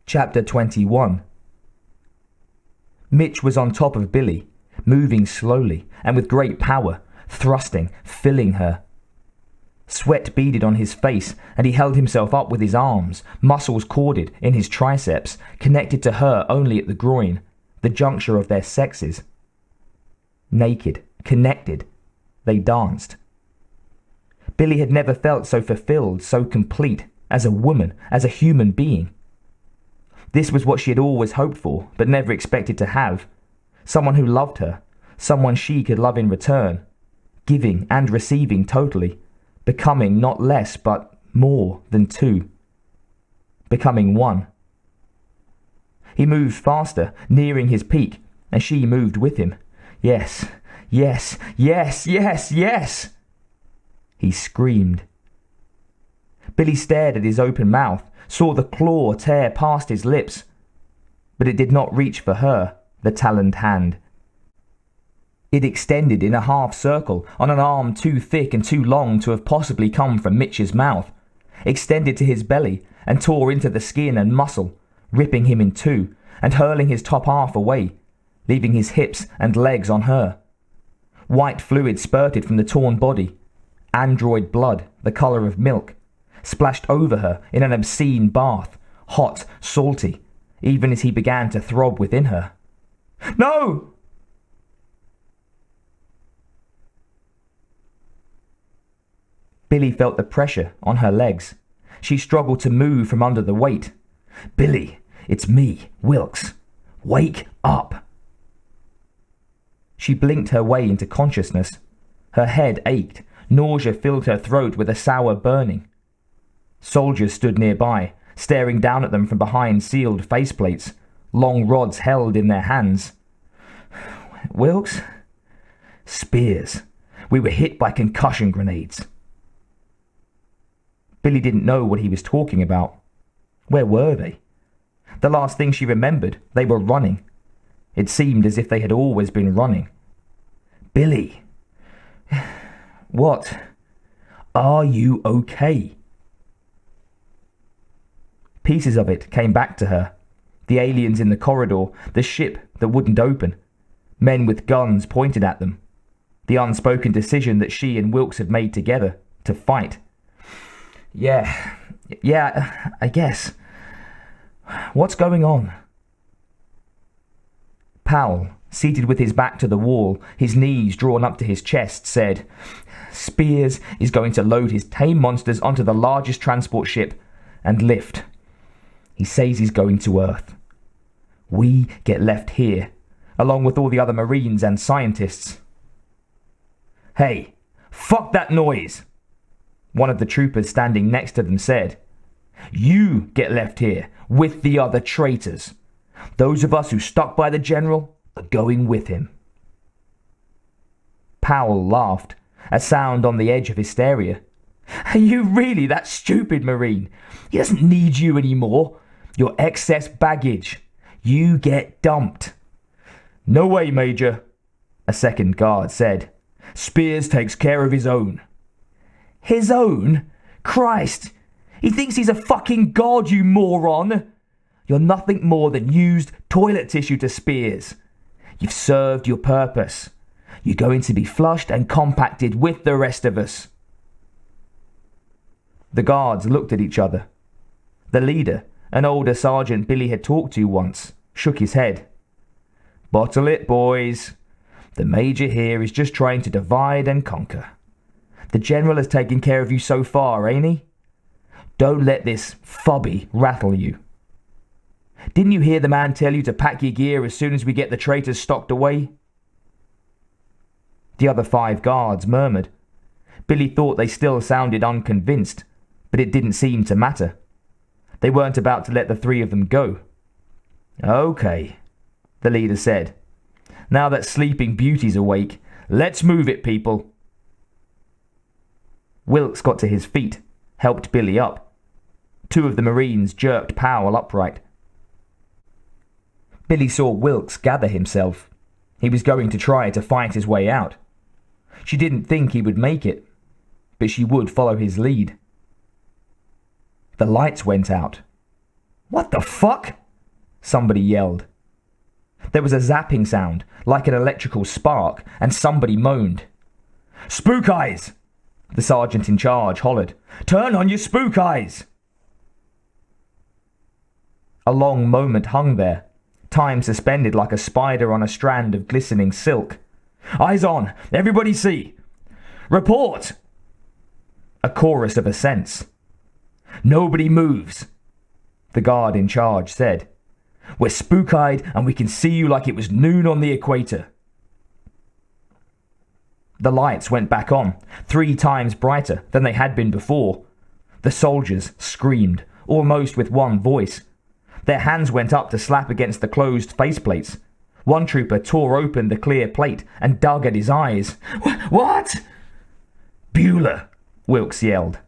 Chapter 21. Mitch was on top of Billy, moving slowly and with great power, thrusting, filling her. Sweat beaded on his face, and he held himself up with his arms, muscles corded in his triceps, connected to her only at the groin, the juncture of their sexes. Naked, connected, they danced. Billy had never felt so fulfilled, so complete, as a woman, as a human being. This was what she had always hoped for, but never expected to have. Someone who loved her, someone she could love in return, giving and receiving totally, becoming not less but more than two. Becoming one. He moved faster, nearing his peak, and she moved with him. Yes, yes, yes, yes, yes! He screamed. Billy stared at his open mouth, saw the claw tear past his lips, but it did not reach for her, the taloned hand. It extended in a half circle on an arm too thick and too long to have possibly come from Mitch's mouth, extended to his belly and tore into the skin and muscle, ripping him in two and hurling his top half away, leaving his hips and legs on her. White fluid spurted from the torn body, android blood the colour of milk, splashed over her in an obscene bath, hot, salty, even as he began to throb within her. No! Billy felt the pressure on her legs. She struggled to move from under the weight. Billy, it's me, Wilkes. Wake up! She blinked her way into consciousness. Her head ached. Nausea filled her throat with a sour burning. Soldiers stood nearby, staring down at them from behind sealed faceplates, long rods held in their hands. Wilkes? Spears. We were hit by concussion grenades. Billy didn't know what he was talking about. Where were they? The last thing she remembered, they were running. It seemed as if they had always been running. Billy. What? Are you okay? Pieces of it came back to her. The aliens in the corridor, the ship that wouldn't open, men with guns pointed at them, the unspoken decision that she and Wilkes had made together to fight. Yeah, I guess. What's going on? Powell, seated with his back to the wall, his knees drawn up to his chest, said, Spears is going to load his tame monsters onto the largest transport ship and lift. He says he's going to Earth. We get left here, along with all the other Marines and scientists. Hey, fuck that noise! One of the troopers standing next to them said. You get left here with the other traitors. Those of us who stuck by the general are going with him. Powell laughed, a sound on the edge of hysteria. Are you really that stupid, Marine? He doesn't need you anymore. You're excess baggage. You get dumped. No way, Major, a second guard said. Spears takes care of his own. His own? Christ! He thinks he's a fucking god, you moron! You're nothing more than used toilet tissue to Spears. You've served your purpose. You're going to be flushed and compacted with the rest of us. The guards looked at each other. The leader, an older sergeant Billy had talked to once, shook his head. Bottle it, boys. The Major here is just trying to divide and conquer. The General has taken care of you so far, ain't he? Don't let this fobby rattle you. Didn't you hear the man tell you to pack your gear as soon as we get the traitors stocked away? The other 5 guards murmured. Billy thought they still sounded unconvinced, but it didn't seem to matter. They weren't about to let the 3 of them go. Okay, the leader said. Now that Sleeping Beauty's awake, let's move it, people. Wilkes got to his feet, helped Billy up. 2 of the Marines jerked Powell upright. Billy saw Wilkes gather himself. He was going to try to fight his way out. She didn't think he would make it, but she would follow his lead. The lights went out. "What the fuck?" somebody yelled. There was a zapping sound, like an electrical spark, and somebody moaned. "Spook eyes!" the sergeant in charge hollered. "Turn on your spook eyes!" A long moment hung there, time suspended like a spider on a strand of glistening silk. "Eyes on! Everybody see! Report!" A chorus of assents. "Nobody moves," the guard in charge said. "We're spook-eyed and we can see you like it was noon on the equator." The lights went back on, 3 times brighter than they had been before. The soldiers screamed, almost with one voice. Their hands went up to slap against the closed faceplates. One trooper tore open the clear plate and dug at his eyes. "What?" "Bueller," Wilkes yelled.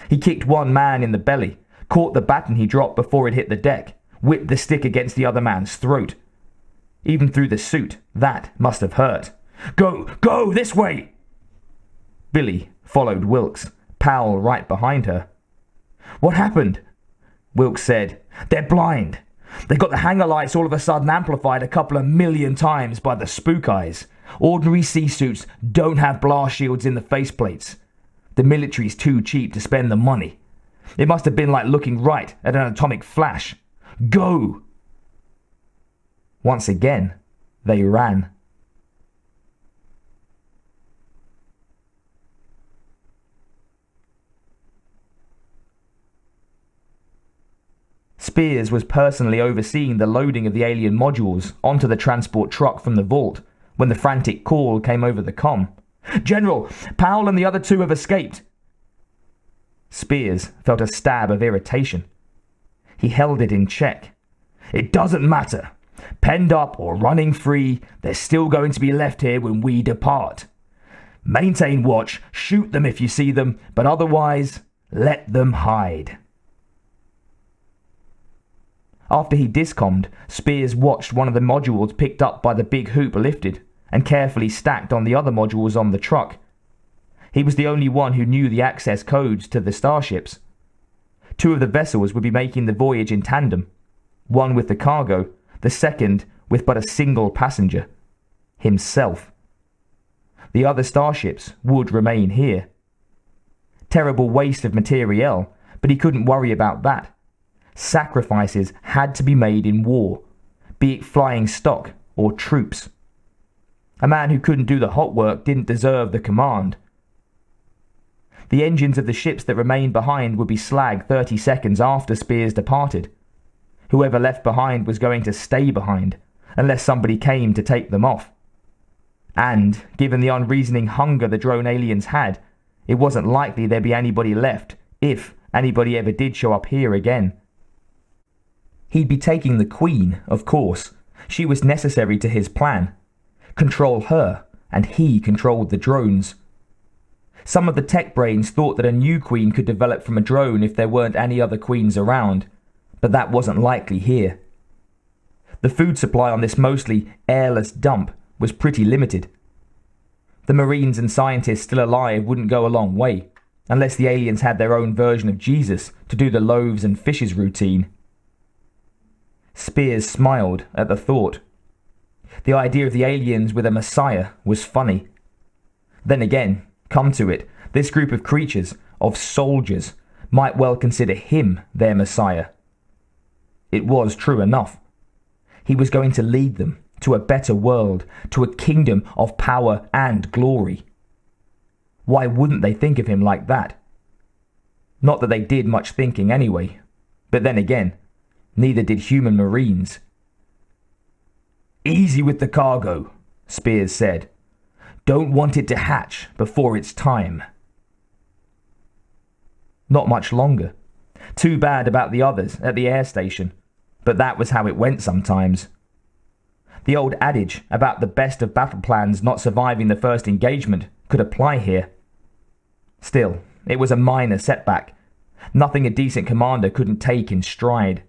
He kicked one man in the belly, caught the baton he dropped before it hit the deck, whipped the stick against the other man's throat. Even through the suit, that must have hurt. Go, this way!" Billy followed Wilkes, Powell right behind her. "What happened?" Wilkes said. "They're blind. They got the hangar lights all of a sudden amplified a couple of million times by the spook eyes. Ordinary sea suits don't have blast shields in the faceplates. The military's too cheap to spend the money. It must have been like looking right at an atomic flash. Go!" Once again, they ran. Spears was personally overseeing the loading of the alien modules onto the transport truck from the vault when the frantic call came over the comm. "General, Powell and the other 2 have escaped." Spears felt a stab of irritation. He held it in check. "It doesn't matter. Penned up or running free, they're still going to be left here when we depart. Maintain watch, shoot them if you see them, but otherwise, let them hide." After he discommed, Spears watched one of the modules picked up by the big hoop lifted and carefully stacked on the other modules on the truck. He was the only one who knew the access codes to the starships. 2 of the vessels would be making the voyage in tandem, one with the cargo, the second with but a single passenger, himself. The other starships would remain here. Terrible waste of materiel, but he couldn't worry about that. Sacrifices had to be made in war, be it flying stock or troops. A man who couldn't do the hot work didn't deserve the command. The engines of the ships that remained behind would be slagged 30 seconds after Spears departed. Whoever left behind was going to stay behind, unless somebody came to take them off. And, given the unreasoning hunger the drone aliens had, it wasn't likely there'd be anybody left, if anybody ever did show up here again. He'd be taking the Queen, of course. She was necessary to his plan. Control her, and he controlled the drones. Some of the tech brains thought that a new Queen could develop from a drone if there weren't any other Queens around, but that wasn't likely here. The food supply on this mostly airless dump was pretty limited. The Marines and scientists still alive wouldn't go a long way, unless the aliens had their own version of Jesus to do the loaves and fishes routine. Spears smiled at the thought. The idea of the aliens with a messiah was funny. Then again, come to it, this group of creatures, of soldiers, might well consider him their messiah. It was true enough. He was going to lead them to a better world, to a kingdom of power and glory. Why wouldn't they think of him like that? Not that they did much thinking anyway, but then again, neither did human Marines. "Easy with the cargo," Spears said. "Don't want it to hatch before it's time." Not much longer. Too bad about the others at the air station, but that was how it went sometimes. The old adage about the best of battle plans not surviving the first engagement could apply here. Still, it was a minor setback. Nothing a decent commander couldn't take in stride.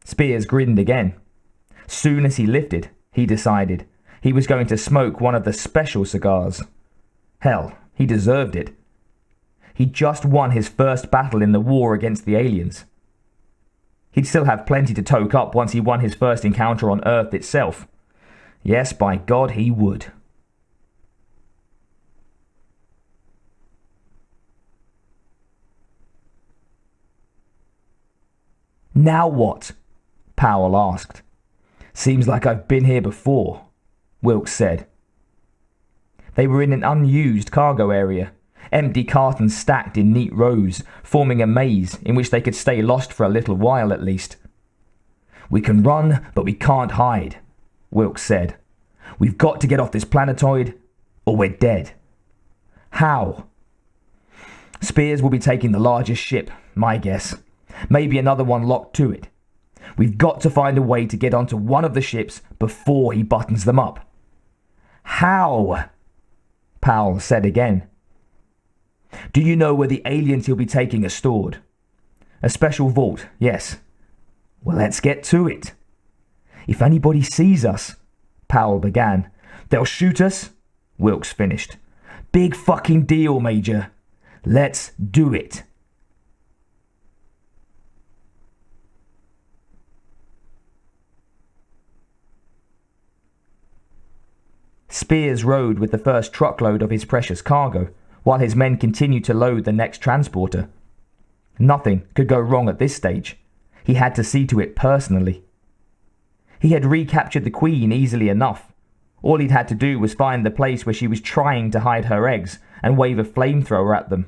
Spears grinned again. Soon as he lifted, he decided, he was going to smoke one of the special cigars. Hell, he deserved it. He'd just won his first battle in the war against the aliens. He'd still have plenty to toke up once he won his first encounter on Earth itself. Yes, by God, he would. Now what? Powell asked. Seems like I've been here before, Wilkes said. They were in an unused cargo area, empty cartons stacked in neat rows, forming a maze in which they could stay lost for a little while at least. We can run, but we can't hide, Wilkes said. We've got to get off this planetoid, or we're dead. How? Spears will be taking the largest ship, my guess. Maybe another one locked to it. We've got to find a way to get onto one of the ships before he buttons them up. How? Powell said again. Do you know where the aliens he'll be taking are stored? A special vault, yes. Well, let's get to it. If anybody sees us, Powell began. They'll shoot us, Wilkes finished. Big fucking deal, Major. Let's do it. Spears rode with the first truckload of his precious cargo, while his men continued to load the next transporter. Nothing could go wrong at this stage. He had to see to it personally. He had recaptured the Queen easily enough. All he'd had to do was find the place where she was trying to hide her eggs and wave a flamethrower at them.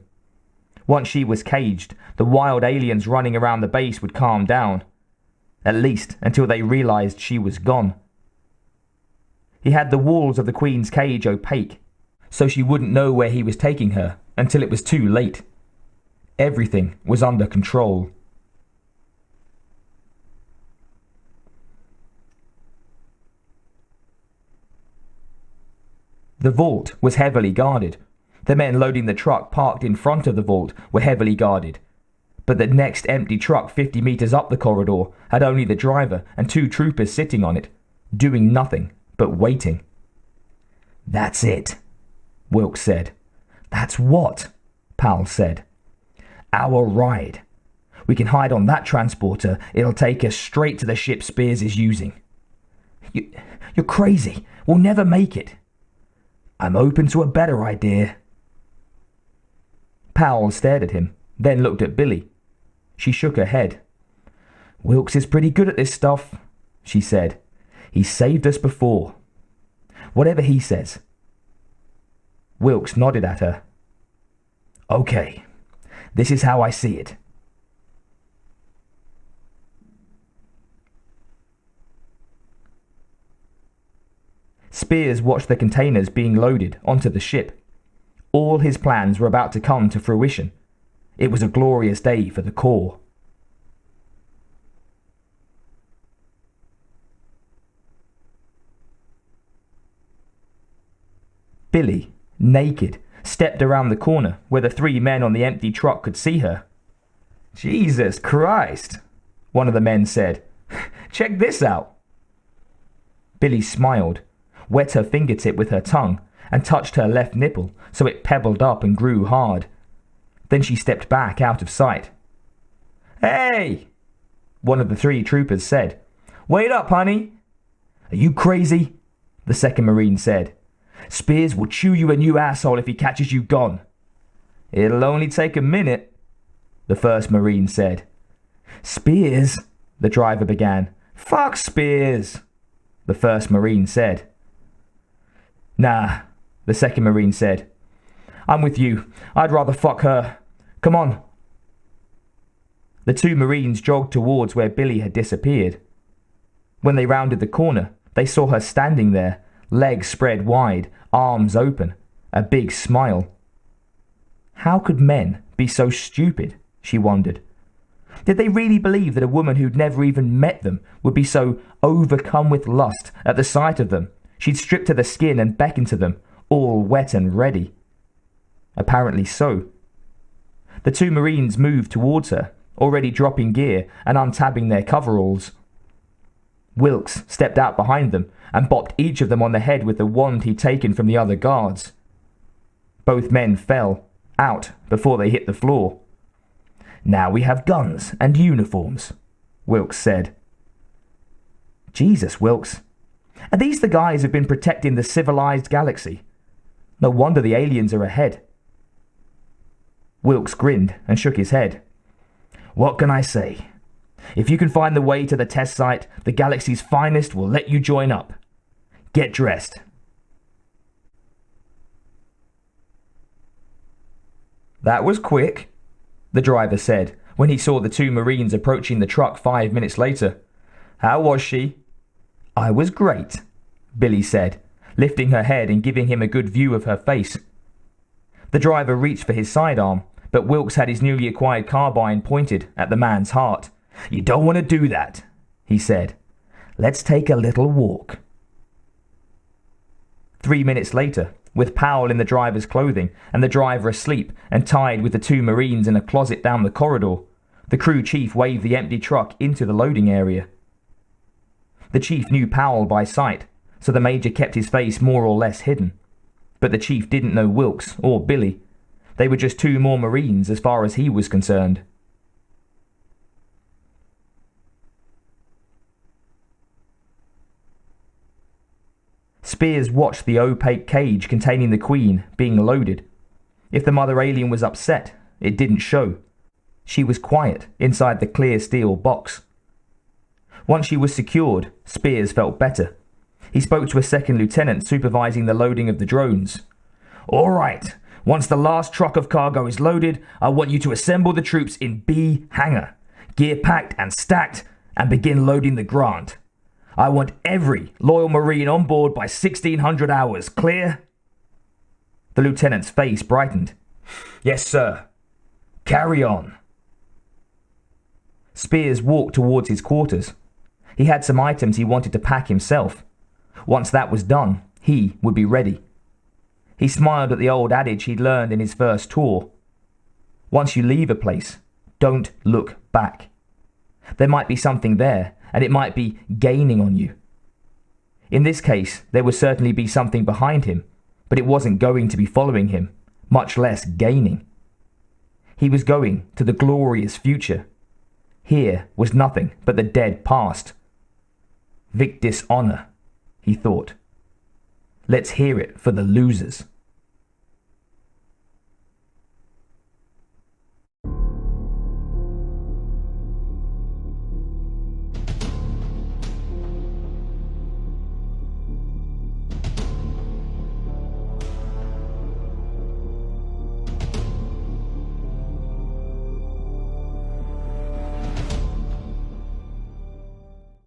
Once she was caged, the wild aliens running around the base would calm down. At least until they realized she was gone. He had the walls of the Queen's cage opaque, so she wouldn't know where he was taking her until it was too late. Everything was under control. The vault was heavily guarded. The men loading the truck parked in front of the vault were heavily guarded. But the next empty truck 50 meters up the corridor had only the driver and 2 troopers sitting on it, doing nothing but waiting. That's it, Wilkes said. That's what? Powell said. Our ride. We can hide on that transporter. It'll take us straight to the ship Spears is using. You're crazy. We'll never make it. I'm open to a better idea. Powell stared at him, then looked at Billy. She shook her head. Wilkes is pretty good at this stuff, she said. He's saved us before. Whatever he says. Wilkes nodded at her. Okay, this is how I see it. Spears watched the containers being loaded onto the ship. All his plans were about to come to fruition. It was a glorious day for the Corps. Billy, naked, stepped around the corner where the 3 men on the empty truck could see her. Jesus Christ, one of the men said. Check this out. Billy smiled, wet her fingertip with her tongue, and touched her left nipple so it pebbled up and grew hard. Then she stepped back out of sight. Hey! One of the 3 troopers said. Wait up, honey! Are you crazy? The second Marine said. Spears will chew you a new asshole if he catches you gone. It'll only take a minute, the first Marine said. Spears? The driver began. Fuck Spears, the first Marine said. Nah, the second Marine said. I'm with you. I'd rather fuck her. Come on. The 2 Marines jogged towards where Billy had disappeared. When they rounded the corner, they saw her standing there, legs spread wide, arms open, a big smile. How could men be so stupid, she wondered. Did they really believe that a woman who'd never even met them would be so overcome with lust at the sight of them, she'd strip to the skin and beckon to them, all wet and ready? Apparently so. The 2 Marines moved towards her, already dropping gear and untabbing their coveralls. Wilkes stepped out behind them and bopped each of them on the head with the wand he'd taken from the other guards. Both men fell, out before they hit the floor. Now we have guns and uniforms, Wilkes said. Jesus, Wilkes. Are these the guys who've been protecting the civilized galaxy? No wonder the aliens are ahead. Wilkes grinned and shook his head. What can I say? If you can find the way to the test site, the galaxy's finest will let you join up. Get dressed. That was quick, the driver said when he saw the two Marines approaching the truck 5 minutes later. How was she? I was great, Billy said, lifting her head and giving him a good view of her face. The driver reached for his sidearm, but Wilkes had his newly acquired carbine pointed at the man's heart. You don't want to do that, he said. Let's take a little walk. 3 minutes later, with Powell in the driver's clothing and the driver asleep and tied with the two Marines in a closet down the corridor, the crew chief waved the empty truck into the loading area. The chief knew Powell by sight, so the major kept his face more or less hidden. But the chief didn't know Wilkes or Billy. They were just two more Marines as far as he was concerned. Spears watched the opaque cage containing the Queen being loaded. If the mother alien was upset, it didn't show. She was quiet inside the clear steel box. Once she was secured, Spears felt better. He spoke to a second lieutenant supervising the loading of the drones. All right, once the last truck of cargo is loaded, I want you to assemble the troops in B hangar, gear packed and stacked, and begin loading the Grant. I want every loyal Marine on board by 1600 hours, clear? The lieutenant's face brightened. Yes, sir. Carry on. Spears walked towards his quarters. He had some items he wanted to pack himself. Once that was done, he would be ready. He smiled at the old adage he'd learned in his first tour. Once you leave a place, don't look back. There might be something there, and it might be gaining on you. In this case, there would certainly be something behind him, but it wasn't going to be following him, much less gaining. He was going to the glorious future. Here was nothing but the dead past. Victis honor, he thought. Let's hear it for the losers.